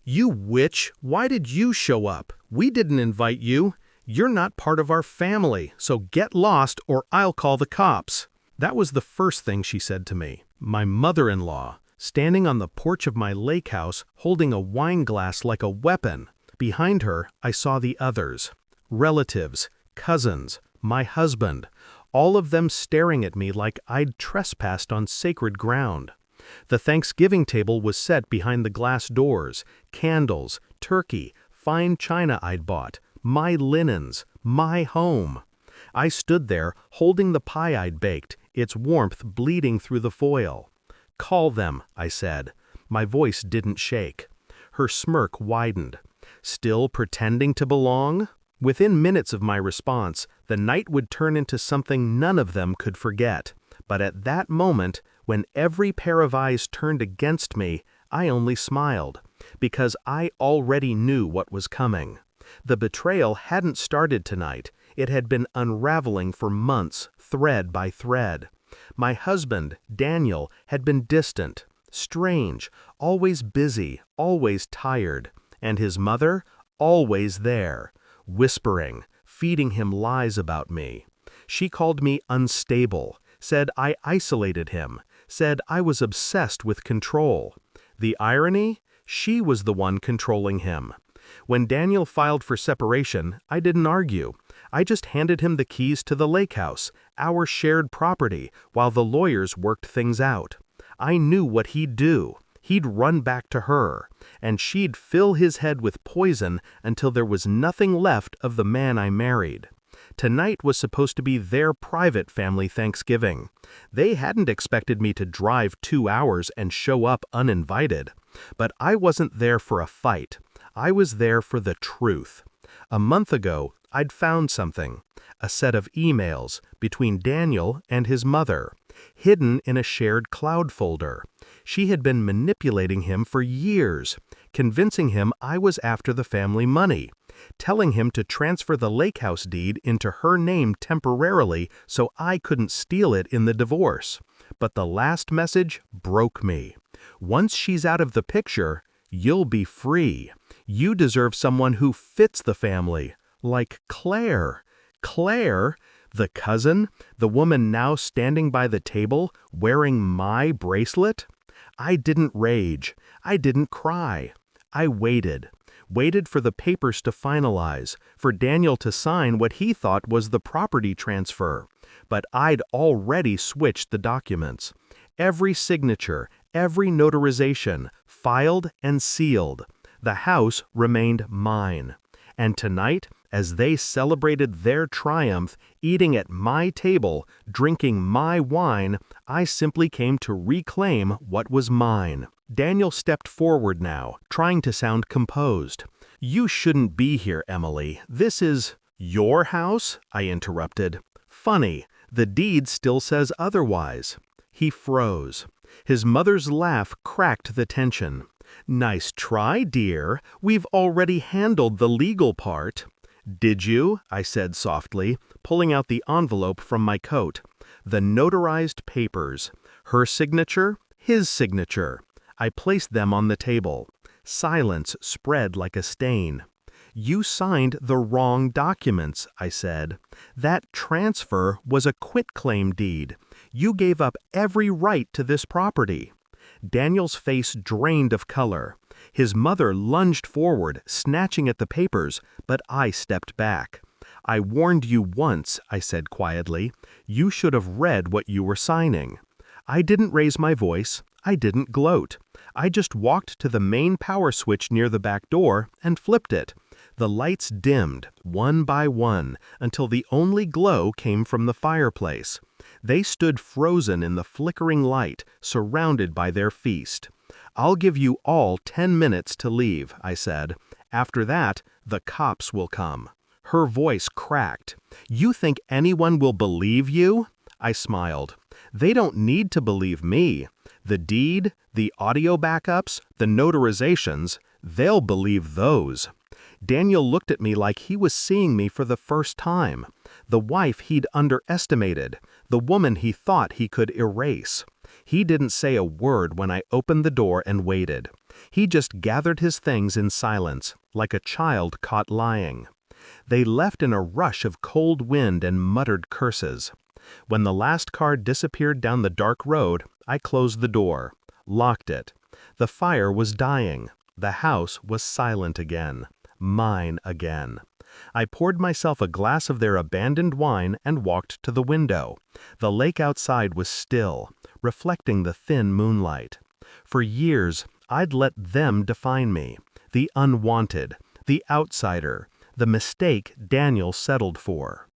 You witch, why did you show up? We didn't invite you. You're not part of our family, so get lost or I'll call the cops. That was the first thing she said to me. My mother-in-law, standing on the porch of my lake house, holding a wine glass like a weapon. Behind her, I saw the others. Relatives, cousins, my husband, all of them staring at me like I'd trespassed on sacred ground. The Thanksgiving table was set behind the glass doors, candles, turkey, fine china I'd bought, my linens, my home. I stood there, holding the pie I'd baked, its warmth bleeding through the foil. "Call them," I said. My voice didn't shake. Her smirk widened. Still pretending to belong? Within minutes of my response, the night would turn into something none of them could forget. But at that moment, when every pair of eyes turned against me, I only smiled, because I already knew what was coming. The betrayal hadn't started tonight. It had been unraveling for months, thread by thread. My husband, Daniel, had been distant, strange, always busy, always tired, and his mother, always there, whispering, feeding him lies about me. She called me unstable, said I isolated him, said I was obsessed with control. The irony? She was the one controlling him. When Daniel filed for separation, I didn't argue. I just handed him the keys to the lake house, our shared property, while the lawyers worked things out. I knew what he'd do. He'd run back to her, and she'd fill his head with poison until there was nothing left of the man I married. Tonight was supposed to be their private family Thanksgiving. They hadn't expected me to drive 2 hours and show up uninvited. But I wasn't there for a fight. I was there for the truth. A month ago, I'd found something, a set of emails between Daniel and his mother, hidden in a shared cloud folder. She had been manipulating him for years, convincing him I was after the family money, telling him to transfer the lake house deed into her name temporarily so I couldn't steal it in the divorce. But the last message broke me. Once she's out of the picture, you'll be free. You deserve someone who fits the family, like Claire. Claire, the cousin, the woman now standing by the table, wearing my bracelet? I didn't rage. I didn't cry. I waited for the papers to finalize, for Daniel to sign what he thought was the property transfer. But I'd already switched the documents. Every signature, every notarization, filed and sealed. The house remained mine. And tonight, as they celebrated their triumph, eating at my table, drinking my wine, I simply came to reclaim what was mine. Daniel stepped forward now, trying to sound composed. "You shouldn't be here, Emily. This is—" "Your house?" I interrupted. "Funny, the deed still says otherwise." He froze. His mother's laugh cracked the tension. "Nice try, dear. We've already handled the legal part." "Did you?" I said softly, pulling out the envelope from my coat. The notarized papers. Her signature, his signature. I placed them on the table. Silence spread like a stain. "You signed the wrong documents," I said. "That transfer was a quitclaim deed. You gave up every right to this property." Daniel's face drained of color. His mother lunged forward, snatching at the papers, but I stepped back. "I warned you once," I said quietly. "You should have read what you were signing." I didn't raise my voice. I didn't gloat. I just walked to the main power switch near the back door and flipped it. The lights dimmed, one by one, until the only glow came from the fireplace. They stood frozen in the flickering light, surrounded by their feast. "I'll give you all 10 minutes to leave," I said. "After that, the cops will come." Her voice cracked. "You think anyone will believe you?" I smiled. "They don't need to believe me. The deed, the audio backups, the notarizations, they'll believe those." Daniel looked at me like he was seeing me for the first time. The wife he'd underestimated, the woman he thought he could erase. He didn't say a word when I opened the door and waited. He just gathered his things in silence, like a child caught lying. They left in a rush of cold wind and muttered curses. When the last car disappeared down the dark road, I closed the door, locked it. The fire was dying. The house was silent again. Mine again. I poured myself a glass of their abandoned wine and walked to the window. The lake outside was still, reflecting the thin moonlight. For years, I'd let them define me, the unwanted, the outsider, the mistake Daniel settled for.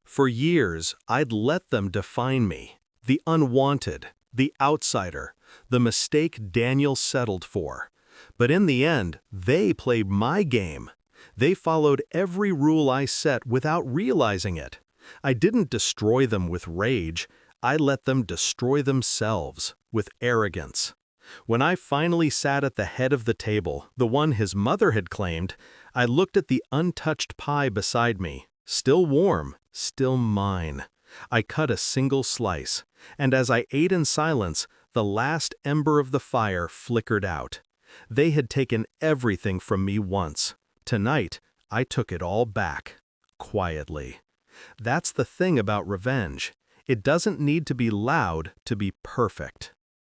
For years, I'd let them define me, the unwanted, the outsider, the mistake Daniel settled for. But in the end, they played my game. They followed every rule I set without realizing it. I didn't destroy them with rage. I let them destroy themselves with arrogance. When I finally sat at the head of the table, the one his mother had claimed, I looked at the untouched pie beside me, still warm, still mine. I cut a single slice, and as I ate in silence, the last ember of the fire flickered out. They had taken everything from me once. Tonight, I took it all back, quietly. That's the thing about revenge. It doesn't need to be loud to be perfect.